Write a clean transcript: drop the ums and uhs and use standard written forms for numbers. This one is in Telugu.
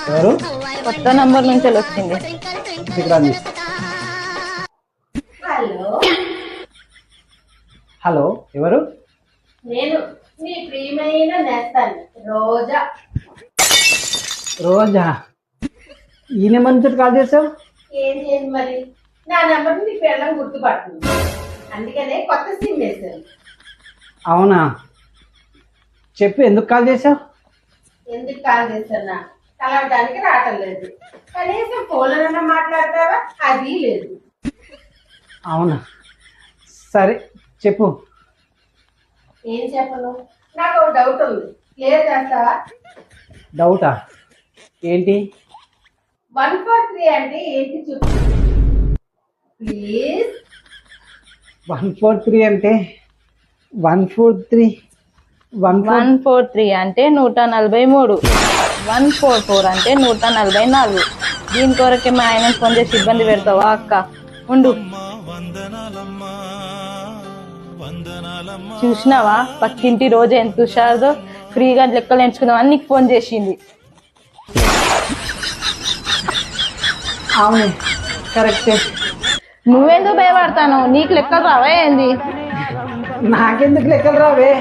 ఎవరు? కొత్త నంబర్ నుంచి వచ్చింది. హలో హలో, ఎవరు? నేను మీ ప్రియమైన నేస్తాను రోజా. రోజా? ఈ నెంబర్ నుంచి కాల్ చేసావు? ఏం చేయండి మరి, నా నెంబర్ నీ పిల్లలు గుర్తుపడుతుంది, అందుకనే కొత్త సిమ్ వేశాను. అవునా, చెప్పు, ఎందుకు కాల్ చేసావు? ఎందుకు కాల్ చేస్తున్నా, కలవడానికి రావటం లేదు, కనీసం ఫోన్లోనన్నా మాట్లాడతావా, అది లేదు. అవునా, సరే చెప్పు. ఏం చెప్పను, నాకు ఒక డౌట్ ఉంది, క్లియర్ చేస్తావా? డౌటా? ఏంటి? 143 అంటే ఏంటి చెప్పు ప్లీజ్. 143 అంటే 143 143 అంటే 143, 144 అంటే 144. దీని కొరకే మా ఆయన ఫోన్ చేసి ఇబ్బంది పెడతావా అక్క? ఉండు. చూసినావా పక్కింటి రోజు ఎంత హుషారుదో, ఫ్రీగా లెక్కలు ఎంచుకుందామని నీకు ఫోన్ చేసింది. అవును, కరెక్టే. నువ్వెందుకు భయపడతాను? నీకు లెక్కలు రావా ఏంది? నాకెందుకు లెక్కలు రావే?